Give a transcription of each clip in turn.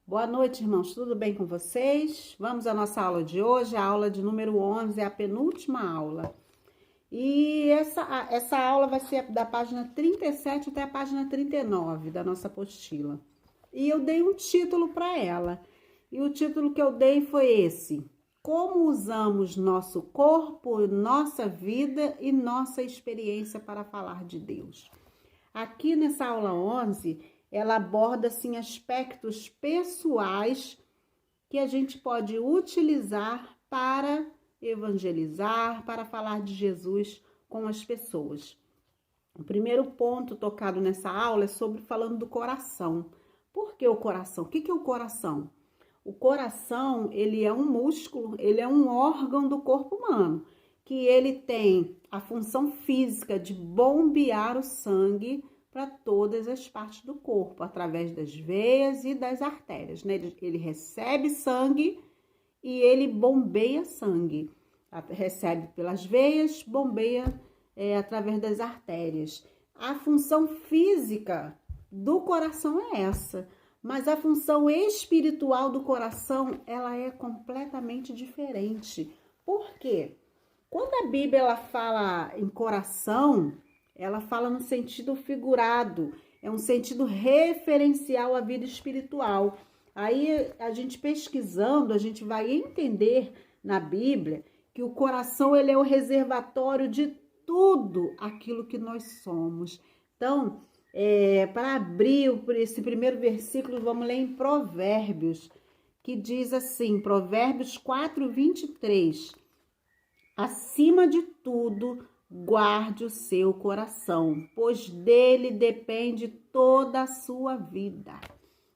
Boa noite, irmãos. Tudo bem com vocês? Vamos à nossa aula de hoje. A aula de número 11 é a penúltima aula. E essa aula vai ser da página 37 até a página 39 da nossa apostila. E eu dei um título para ela. E o título que eu dei foi esse: Como usamos nosso corpo, nossa vida e nossa experiência para falar de Deus. Aqui nessa aula 11, ela aborda assim aspectos pessoais que a gente pode utilizar para evangelizar, para falar de Jesus com as pessoas. O primeiro ponto tocado nessa aula é sobre falando do coração. Por que o coração? O que é o coração? O coração, ele é um músculo, ele é um órgão do corpo humano, que ele tem a função física de bombear o sangue para todas as partes do corpo, através das veias e das artérias, né? Ele recebe sangue e ele bombeia sangue. Recebe pelas veias, bombeia através das artérias. A função física do coração é essa, mas a função espiritual do coração, ela é completamente diferente. Por quê? Quando a Bíblia ela fala em coração, ela fala no sentido figurado, é um sentido referencial à vida espiritual. Aí a gente pesquisando, a gente vai entender na Bíblia que o coração ele é o reservatório de tudo aquilo que nós somos. Então, para abrir esse primeiro versículo, vamos ler em Provérbios, que diz assim, Provérbios 4:23. Acima de tudo, guarde o seu coração, pois dele depende toda a sua vida.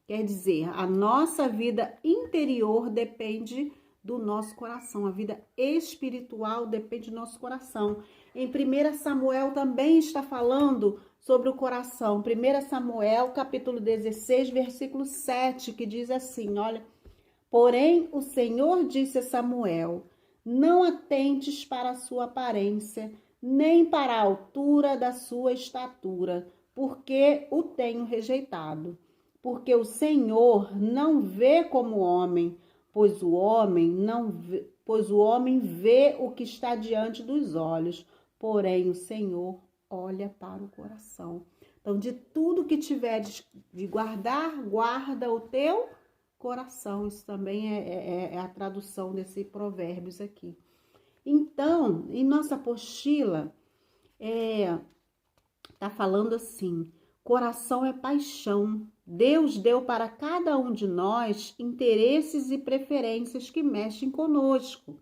Quer dizer, a nossa vida interior depende do nosso coração, a vida espiritual depende do nosso coração. Em 1 Samuel também está falando sobre o coração. 1 Samuel, capítulo 16, versículo 7, que diz assim, olha: Porém, o Senhor disse a Samuel: Não atentes para a sua aparência, nem para a altura da sua estatura, porque o tenho rejeitado. Porque o Senhor não vê como homem, pois o homem vê o que está diante dos olhos, porém o Senhor olha para o coração. Então, de tudo que tiveres de guardar, guarda o teu coração. Isso também é a tradução desse provérbios aqui. Então, em nossa apostila, tá falando assim: coração é paixão. Deus deu para cada um de nós interesses e preferências que mexem conosco.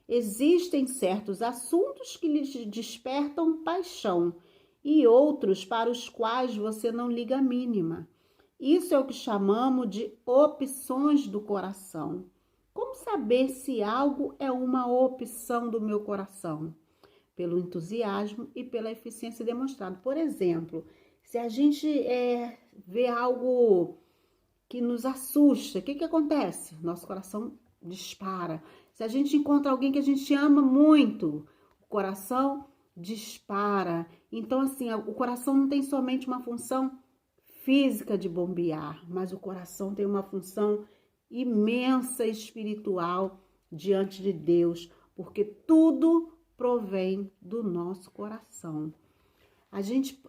Existem certos assuntos que lhes despertam paixão e outros para os quais você não liga a mínima. Isso é o que chamamos de opções do coração. Como saber se algo é uma opção do meu coração? Pelo entusiasmo e pela eficiência demonstrada. Por exemplo, se a gente vê algo que nos assusta, o que acontece? Nosso coração dispara. Se a gente encontra alguém que a gente ama muito, o coração dispara. Então, assim, o coração não tem somente uma função física de bombear, mas o coração tem uma função imensa espiritual diante de Deus, porque tudo provém do nosso coração. A gente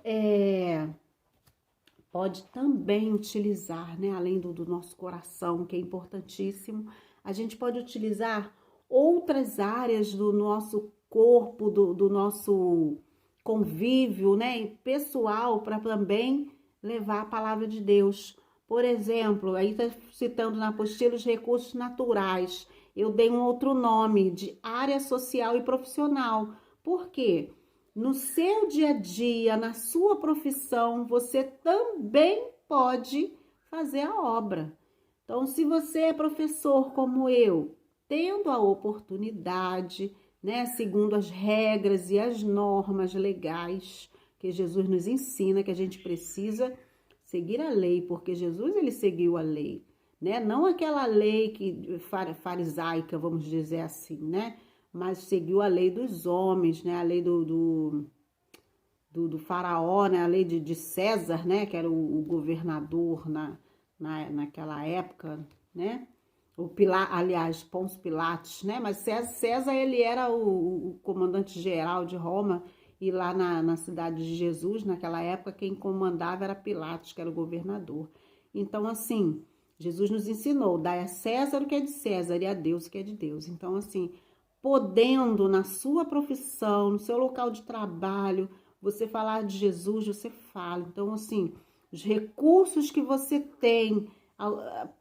pode também utilizar, né, além do nosso coração, que é importantíssimo, a gente pode utilizar outras áreas do nosso corpo, do nosso convívio, né, pessoal, para também levar a palavra de Deus. Por exemplo, aí está citando na apostila os recursos naturais. Eu dei um outro nome de área social e profissional. Por quê? No seu dia a dia, na sua profissão, você também pode fazer a obra. Então, se você é professor como eu, tendo a oportunidade, né, segundo as regras e as normas legais que Jesus nos ensina, que a gente precisa seguir a lei, porque Jesus ele seguiu a lei, né? Não aquela lei que farisaica, vamos dizer assim, né? Mas seguiu a lei dos homens, né? A lei do faraó, né? A lei de César, né? Que era o governador naquela época, né? Aliás, Pôncio Pilatos, né? Mas César ele era o comandante geral de Roma, e lá na cidade de Jesus, naquela época, quem comandava era Pilatos, que era o governador. Então, assim, Jesus nos ensinou, dai a César o que é de César e a Deus o que é de Deus. Então, assim, podendo na sua profissão, no seu local de trabalho, você falar de Jesus, você fala. Então, assim, os recursos que você tem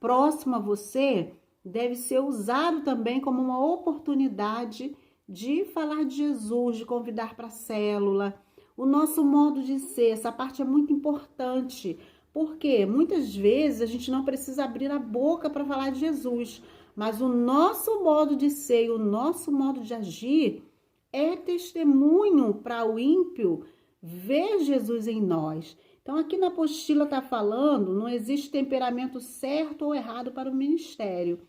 próximo a você deve ser usado também como uma oportunidade de falar de Jesus, de convidar para a célula. O nosso modo de ser, essa parte é muito importante, porque muitas vezes a gente não precisa abrir a boca para falar de Jesus, mas o nosso modo de ser e o nosso modo de agir é testemunho para o ímpio ver Jesus em nós. Então, aqui na apostila está falando, não existe temperamento certo ou errado para o ministério.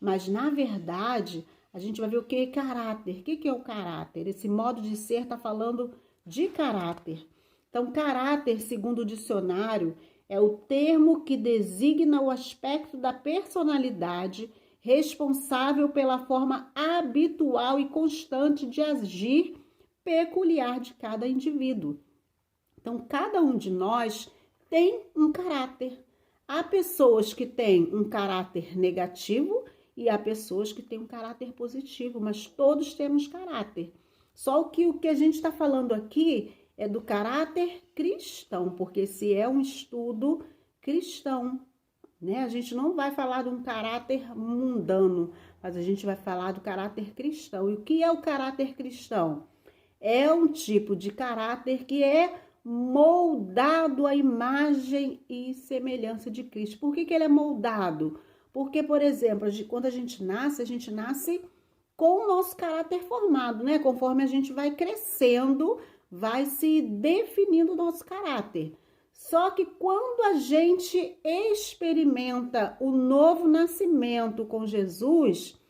Mas, na verdade, a gente vai ver o que é caráter. O que é o caráter? Esse modo de ser está falando de caráter. Então, caráter, segundo o dicionário, é o termo que designa o aspecto da personalidade responsável pela forma habitual e constante de agir peculiar de cada indivíduo. Então, cada um de nós tem um caráter. Há pessoas que têm um caráter negativo e há pessoas que têm um caráter positivo, mas todos temos caráter. Só o que a gente está falando aqui é do caráter cristão, porque esse é um estudo cristão, né? A gente não vai falar de um caráter mundano, mas a gente vai falar do caráter cristão. E o que é o caráter cristão? É um tipo de caráter que é moldado à imagem e semelhança de Cristo. Por que ele é moldado? Porque, por exemplo, quando a gente nasce com o nosso caráter formado, né? Conforme a gente vai crescendo, vai se definindo o nosso caráter. Só que quando a gente experimenta o novo nascimento com Jesus,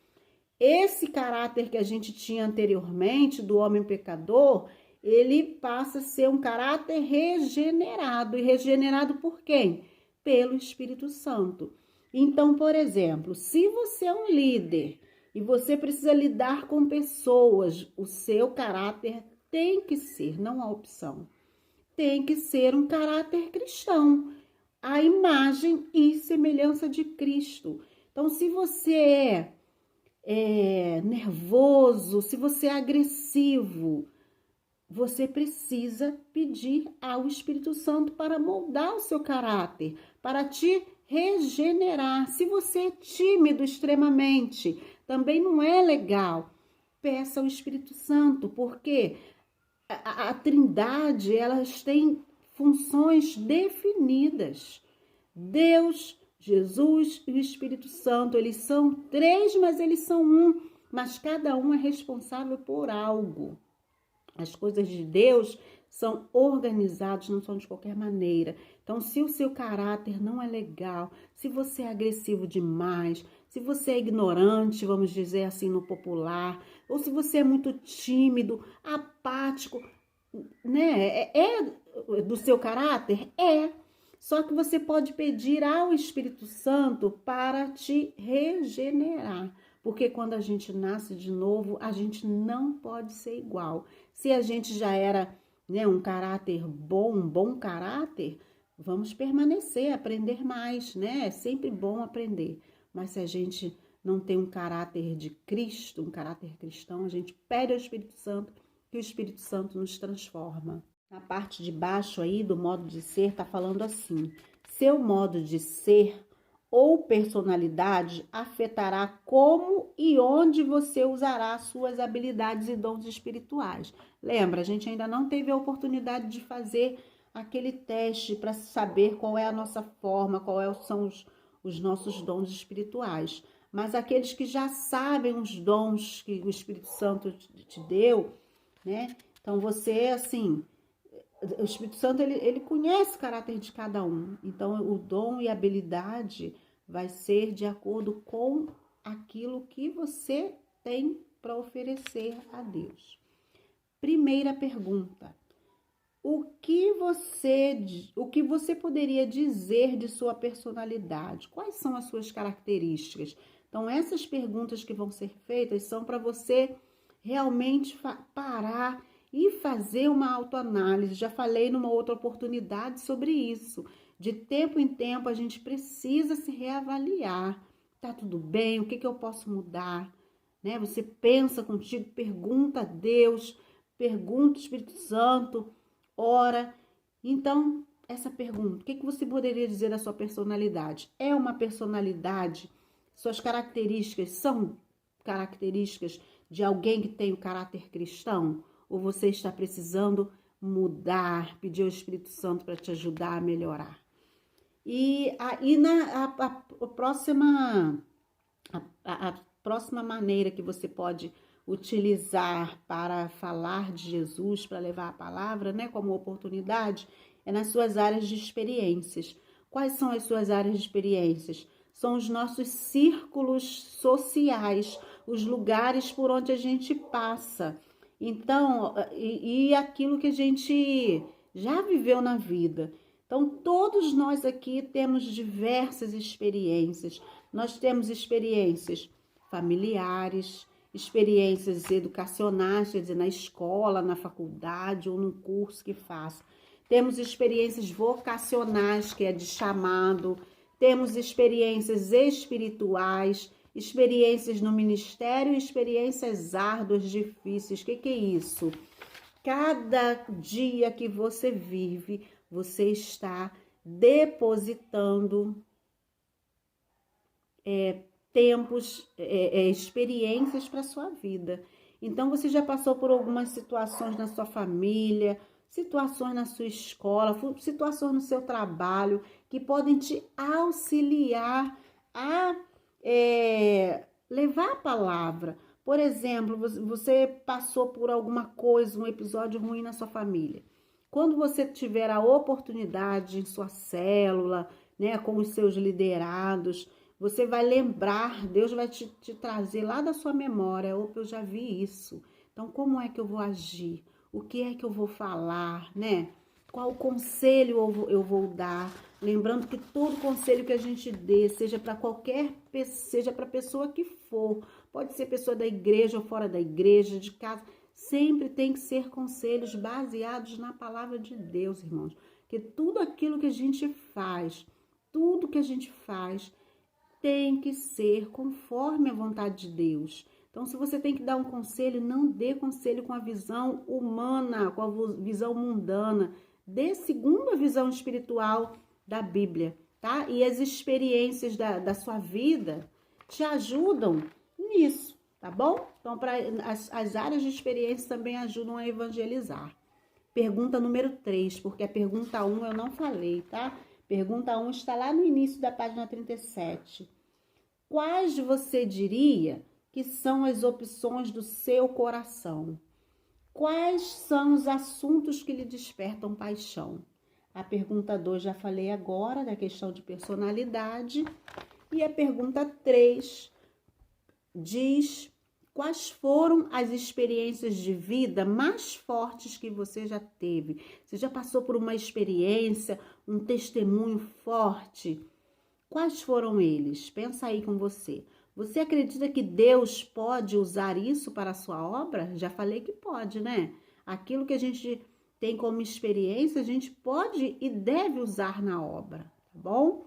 esse caráter que a gente tinha anteriormente do homem pecador, ele passa a ser um caráter regenerado. E regenerado por quem? Pelo Espírito Santo. Então, por exemplo, se você é um líder e você precisa lidar com pessoas, o seu caráter tem que ser, não há opção, tem que ser um caráter cristão, a imagem e semelhança de Cristo. Então, se você é nervoso, se você é agressivo, você precisa pedir ao Espírito Santo para moldar o seu caráter, para te regenerar. Se você é tímido extremamente, também não é legal. Peça ao Espírito Santo, porque a Trindade, elas têm funções definidas. Deus, Jesus e o Espírito Santo, eles são três, mas eles são um. Mas cada um é responsável por algo. As coisas de Deus são organizadas, não são de qualquer maneira. Então, se o seu caráter não é legal, se você é agressivo demais, se você é ignorante, vamos dizer assim no popular, ou se você é muito tímido, apático, né? É do seu caráter? É. Só que você pode pedir ao Espírito Santo para te regenerar. Porque quando a gente nasce de novo, a gente não pode ser igual. Se a gente já era, né, um caráter bom, um bom caráter, vamos permanecer, aprender mais, né? É sempre bom aprender. Mas se a gente não tem um caráter de Cristo, um caráter cristão, a gente pede ao Espírito Santo que o Espírito Santo nos transforma. Na parte de baixo aí do modo de ser, tá falando assim: seu modo de ser ou personalidade afetará como e onde você usará suas habilidades e dons espirituais. Lembra, a gente ainda não teve a oportunidade de fazer aquele teste para saber qual é a nossa forma, são os nossos dons espirituais. Mas aqueles que já sabem os dons que o Espírito Santo te deu, né? Então você, assim, o Espírito Santo, ele conhece o caráter de cada um. Então, o dom e a habilidade vai ser de acordo com aquilo que você tem para oferecer a Deus. Primeira pergunta: o que você poderia dizer de sua personalidade? Quais são as suas características? Então, essas perguntas que vão ser feitas são para você realmente parar e fazer uma autoanálise. Já falei numa outra oportunidade sobre isso. De tempo em tempo, a gente precisa se reavaliar. Tá tudo bem? O que eu posso mudar? Né? Você pensa contigo, pergunta a Deus, pergunta ao Espírito Santo, ora. Então, essa pergunta, o que você poderia dizer da sua personalidade? É uma personalidade, suas características são características de alguém que tem o caráter cristão? Ou você está precisando mudar, pedir ao Espírito Santo para te ajudar a melhorar? E aí a próxima maneira que você pode utilizar para falar de Jesus, para levar a palavra, né, como oportunidade, é nas suas áreas de experiências. Quais são as suas áreas de experiências? São os nossos círculos sociais, os lugares por onde a gente passa. Então, e aquilo que a gente já viveu na vida. Então, todos nós aqui temos diversas experiências. Nós temos experiências familiares, experiências educacionais, quer dizer, na escola, na faculdade ou no curso que faça. Temos experiências vocacionais, que é de chamado. Temos experiências espirituais, experiências no ministério, experiências árduas, difíceis. O que é isso? Cada dia que você vive, você está depositando experiências para a sua vida. Então, você já passou por algumas situações na sua família, situações na sua escola, situações no seu trabalho, que podem te auxiliar a levar a palavra. Por exemplo, você passou por alguma coisa, um episódio ruim na sua família. Quando você tiver a oportunidade em sua célula, né, com os seus liderados, você vai lembrar, Deus vai te trazer lá da sua memória, opa, eu já vi isso. Então, como é que eu vou agir? O que é que eu vou falar, né? Qual conselho eu vou dar? Lembrando que todo conselho que a gente dê, seja para seja para pessoa que for, pode ser pessoa da igreja ou fora da igreja, de casa, sempre tem que ser conselhos baseados na palavra de Deus, irmãos. Que tudo aquilo que a gente faz, tem que ser conforme a vontade de Deus. Então, se você tem que dar um conselho, não dê conselho com a visão humana, com a visão mundana. Dê segundo a visão espiritual da Bíblia, tá? E as experiências da sua vida te ajudam nisso, tá bom? Então, as áreas de experiência também ajudam a evangelizar. Pergunta número 3, porque a pergunta 1 eu não falei, tá? Pergunta 1 está lá no início da página 37. Quais você diria que são as opções do seu coração? Quais são os assuntos que lhe despertam paixão? A pergunta 2 já falei agora, da questão de personalidade. E a pergunta 3 diz quais foram as experiências de vida mais fortes que você já teve. Você já passou por uma experiência, um testemunho forte? Quais foram eles? Pensa aí com você. Você acredita que Deus pode usar isso para a sua obra? Já falei que pode, né? Aquilo que a gente tem como experiência, a gente pode e deve usar na obra, tá bom?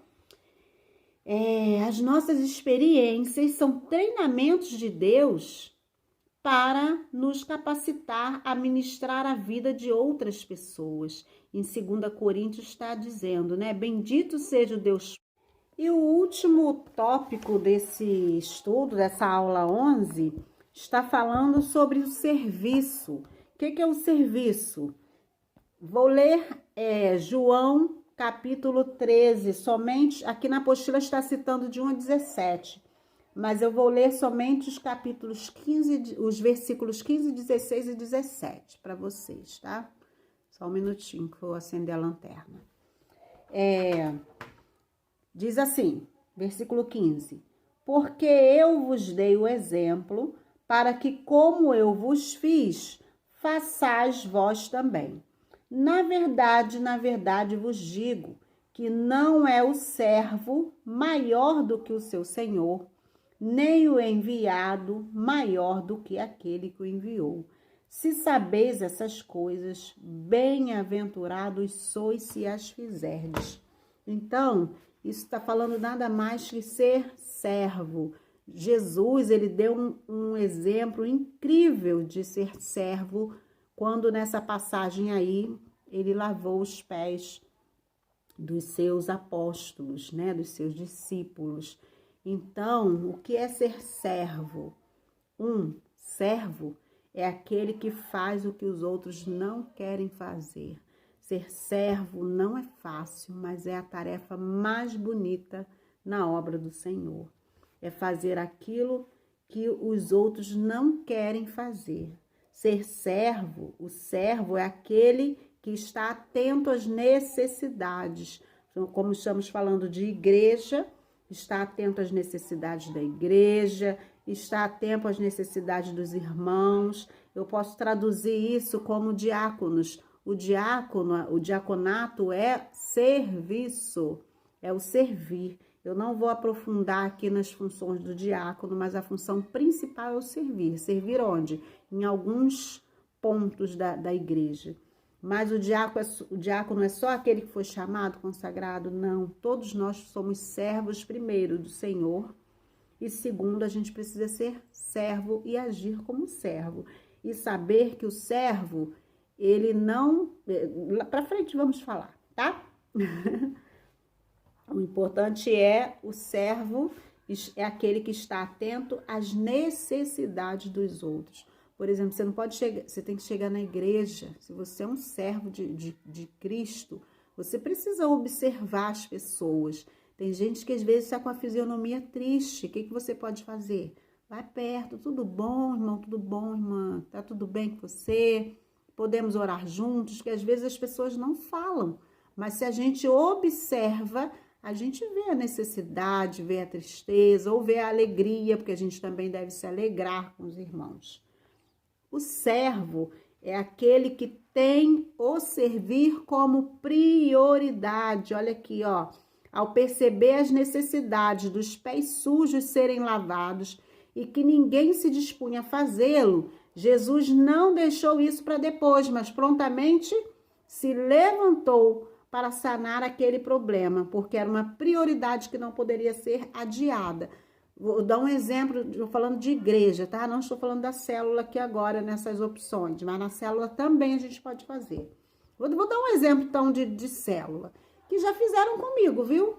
As nossas experiências são treinamentos de Deus para nos capacitar a ministrar a vida de outras pessoas. Em 2 Coríntios está dizendo, né? Bendito seja o Deus. E o último tópico desse estudo, dessa aula 11, está falando sobre o serviço. O que é o serviço? Vou ler João capítulo 13, somente, aqui na apostila está citando de 1 a 17, mas eu vou ler somente os capítulos 15, os versículos 15, 16 e 17 para vocês, tá? Só um minutinho que eu vou acender a lanterna. Diz assim, versículo 15: porque eu vos dei o exemplo, para que, como eu vos fiz, façais vós também. Na verdade vos digo que não é o servo maior do que o seu senhor, nem o enviado maior do que aquele que o enviou. Se sabeis essas coisas, bem-aventurados sois se as fizerdes. Então, isso está falando nada mais que ser servo. Jesus, ele deu um exemplo incrível de ser servo, quando nessa passagem aí, ele lavou os pés dos seus apóstolos, né, dos seus discípulos. Então, o que é ser servo? Servo é aquele que faz o que os outros não querem fazer. Ser servo não é fácil, mas é a tarefa mais bonita na obra do Senhor. É fazer aquilo que os outros não querem fazer. Ser servo, o servo é aquele que está atento às necessidades. Como estamos falando de igreja, está atento às necessidades da igreja, está atento às necessidades dos irmãos. Eu posso traduzir isso como diáconos. O diaconato é serviço, é o servir. Eu não vou aprofundar aqui nas funções do diácono, mas a função principal é o servir. Servir onde? Em alguns pontos da igreja. Mas o diácono é só aquele que foi chamado, consagrado? Não. Todos nós somos servos, primeiro, do Senhor. E segundo, a gente precisa ser servo e agir como servo. E saber que o servo, ele não... Lá pra frente vamos falar, tá? O importante é o servo, é aquele que está atento às necessidades dos outros. Por exemplo, você não pode chegar, você tem que chegar na igreja. Se você é um servo de Cristo, você precisa observar as pessoas. Tem gente que às vezes está com a fisionomia triste. O que você pode fazer? Vai perto. Tudo bom, irmão? Tudo bom, irmã? Tá tudo bem com você? Podemos orar juntos? Que às vezes as pessoas não falam. Mas se a gente observa, a gente vê a necessidade, vê a tristeza ou vê a alegria, porque a gente também deve se alegrar com os irmãos. O servo é aquele que tem o servir como prioridade. Olha aqui, ó. Ao perceber as necessidades dos pés sujos serem lavados e que ninguém se dispunha a fazê-lo, Jesus não deixou isso para depois, mas prontamente se levantou para sanar aquele problema, porque era uma prioridade que não poderia ser adiada. Vou dar um exemplo, estou falando de igreja, tá? Não estou falando da célula aqui agora, nessas opções, mas na célula também a gente pode fazer. Vou dar um exemplo, então, de célula, que já fizeram comigo, viu?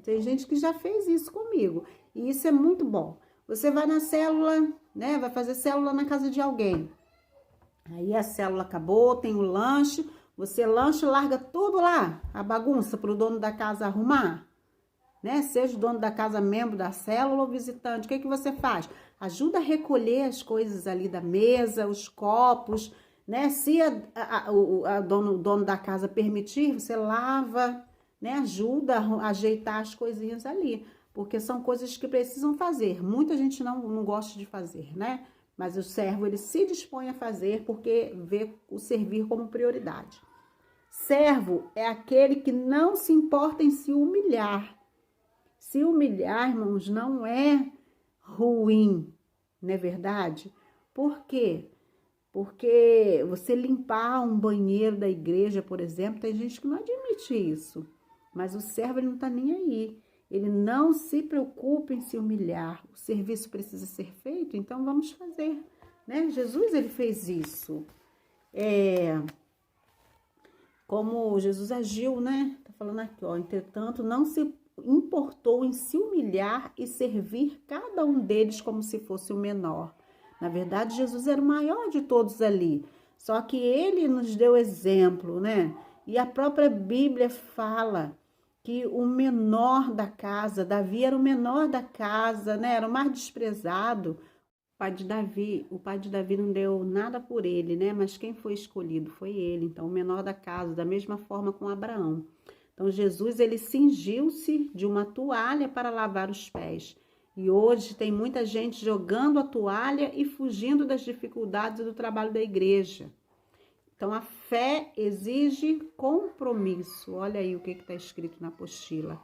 Tem gente que já fez isso comigo, e isso é muito bom. Você vai na célula, né? Vai fazer célula na casa de alguém. Aí a célula acabou, tem o lanche, você lancha e larga tudo lá, a bagunça, para o dono da casa arrumar. Né? Seja o dono da casa, membro da célula ou visitante, o que você faz? Ajuda a recolher as coisas ali da mesa, os copos, né? Se o dono da casa permitir, você lava, né? Ajuda a ajeitar as coisinhas ali, porque são coisas que precisam fazer. Muita gente não gosta de fazer, né? Mas o servo, ele se dispõe a fazer porque vê o servir como prioridade. Servo é aquele que não se importa em se humilhar. Se humilhar, irmãos, não é ruim, não é verdade? Por quê? Porque você limpar um banheiro da igreja, por exemplo, tem gente que não admite isso. Mas o servo, ele não está nem aí. Ele não se preocupa em se humilhar. O serviço precisa ser feito, então vamos fazer, né? Jesus, ele fez isso. Como Jesus agiu, né? Tá falando aqui, ó. Entretanto, não se importou em se humilhar e servir cada um deles como se fosse o menor. Na verdade, Jesus era o maior de todos ali. Só que ele nos deu exemplo, né? E a própria Bíblia fala que o menor da casa, Davi era o menor da casa, né? Era o mais desprezado. O pai de Davi não deu nada por ele, né? Mas quem foi escolhido foi ele. Então, o menor da casa, da mesma forma com Abraão. Então, Jesus, ele cingiu-se de uma toalha para lavar os pés. E hoje tem muita gente jogando a toalha e fugindo das dificuldades do trabalho da igreja. Então, a fé exige compromisso. Olha aí o que está escrito na apostila.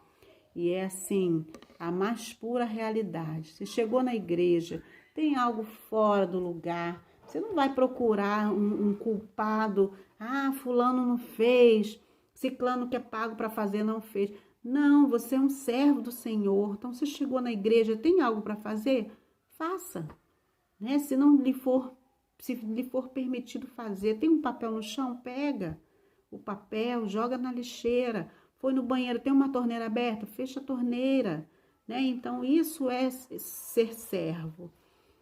E é assim, a mais pura realidade. Você chegou na igreja, tem algo fora do lugar, você não vai procurar um culpado. Ah, fulano não fez, ciclano que é pago para fazer não fez. Não, você é um servo do Senhor. Então, você chegou na igreja, tem algo para fazer? Faça, né? Se lhe for permitido fazer, tem um papel no chão? Pega o papel, joga na lixeira. Foi no banheiro, tem uma torneira aberta? Fecha a torneira, né? Então, isso é ser servo.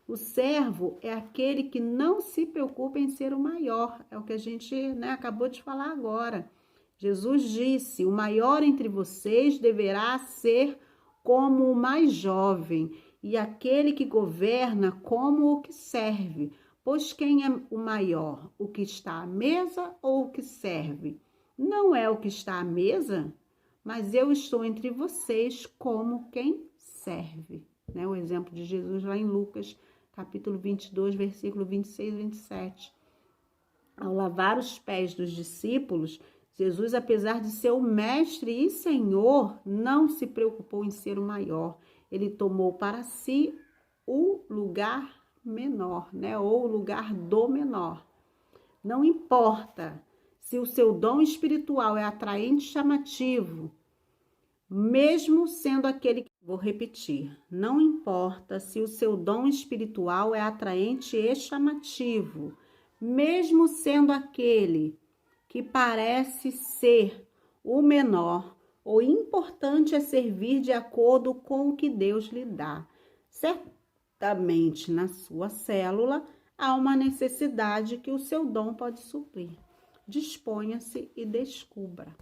O servo é aquele que não se preocupa em ser o maior. É o que a gente, né, acabou de falar agora. Jesus disse, o maior entre vocês deverá ser como o mais jovem, e aquele que governa como o que serve. Pois quem é o maior, o que está à mesa ou o que serve? Não é o que está à mesa, mas eu estou entre vocês como quem serve. Né? O exemplo de Jesus lá em Lucas, capítulo 22, versículo 26 e 27. Ao lavar os pés dos discípulos, Jesus, apesar de ser o mestre e senhor, não se preocupou em ser o maior. Ele tomou para si o lugar menor, né? Ou o lugar do menor. Não importa se o seu dom espiritual é atraente e chamativo, mesmo sendo aquele que... Vou repetir. Não importa se o seu dom espiritual é atraente e chamativo, mesmo sendo aquele que parece ser o menor, o importante é servir de acordo com o que Deus lhe dá. Certamente, na sua célula, há uma necessidade que o seu dom pode suprir. Disponha-se e descubra.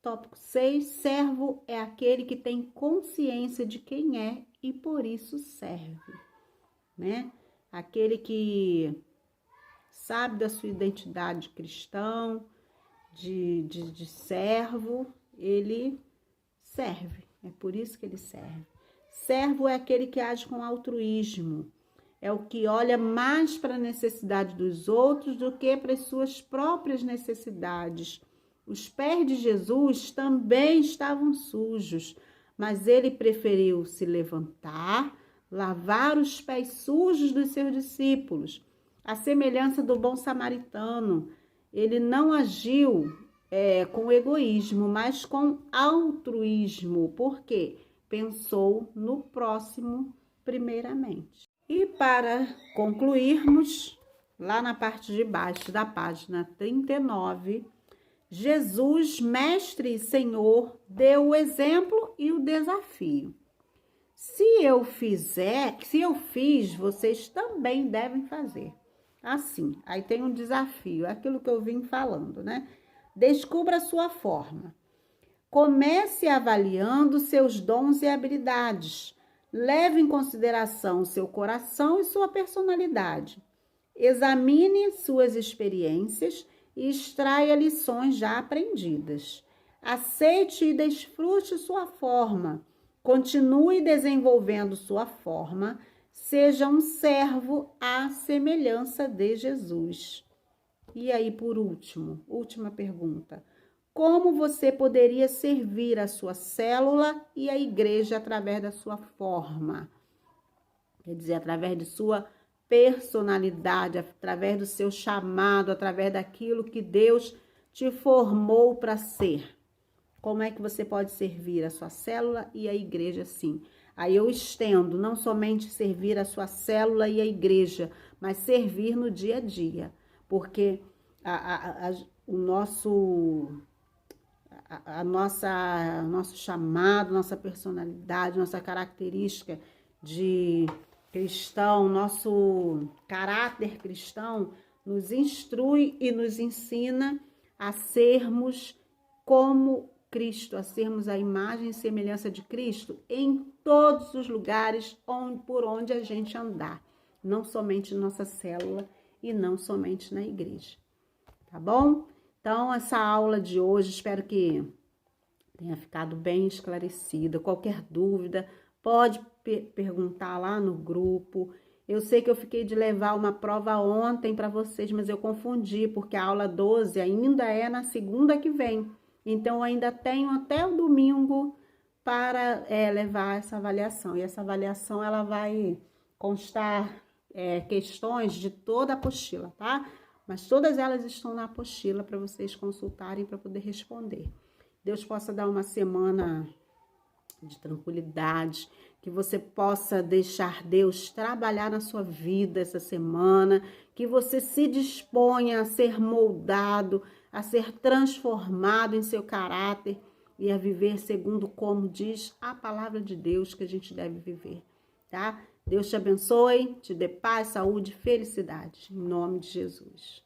Tópico 6. Servo é aquele que tem consciência de quem é e por isso serve, né? Aquele que sabe da sua identidade de cristão, de servo, ele serve. É por isso que ele serve. Servo é aquele que age com altruísmo. É o que olha mais para a necessidade dos outros do que para as suas próprias necessidades. Os pés de Jesus também estavam sujos, mas ele preferiu se levantar, lavar os pés sujos dos seus discípulos. A semelhança do bom samaritano, ele não agiu com egoísmo, mas com altruísmo, porque pensou no próximo primeiramente. E para concluirmos, lá na parte de baixo da página 39, Jesus, mestre e senhor, deu o exemplo e o desafio. Se eu fiz, vocês também devem fazer. Assim, aí tem um desafio, é aquilo que eu vim falando, né? Descubra a sua forma. Comece avaliando seus dons e habilidades. Leve em consideração seu coração e sua personalidade. Examine suas experiências e extraia lições já aprendidas. Aceite e desfrute sua forma. Continue desenvolvendo sua forma. Seja um servo à semelhança de Jesus. E aí, por último, última pergunta. Como você poderia servir a sua célula e a igreja através da sua forma? Quer dizer, através de sua personalidade, através do seu chamado, através daquilo que Deus te formou para ser. Como é que você pode servir a sua célula e a igreja assim? Aí eu estendo, não somente servir a sua célula e a igreja, mas servir no dia a dia. Porque o nosso chamado, nossa personalidade, nossa característica de cristão, nosso caráter cristão nos instrui e nos ensina a sermos como Cristo, a sermos a imagem e semelhança de Cristo em todos os lugares por onde a gente andar, não somente na nossa célula e não somente na igreja, tá bom? Então, essa aula de hoje, espero que tenha ficado bem esclarecida. Qualquer dúvida, pode perguntar lá no grupo. Eu sei que eu fiquei de levar uma prova ontem para vocês, mas eu confundi, porque a aula 12 ainda é na segunda que vem. Então, eu ainda tenho até o domingo para levar essa avaliação. E essa avaliação, ela vai constar questões de toda a apostila, tá? Mas todas elas estão na apostila para vocês consultarem para poder responder. Deus possa dar uma semana de tranquilidade, que você possa deixar Deus trabalhar na sua vida essa semana, que você se disponha a ser moldado, a ser transformado em seu caráter e a viver segundo como diz a palavra de Deus que a gente deve viver, tá? Deus te abençoe, te dê paz, saúde, felicidade, em nome de Jesus.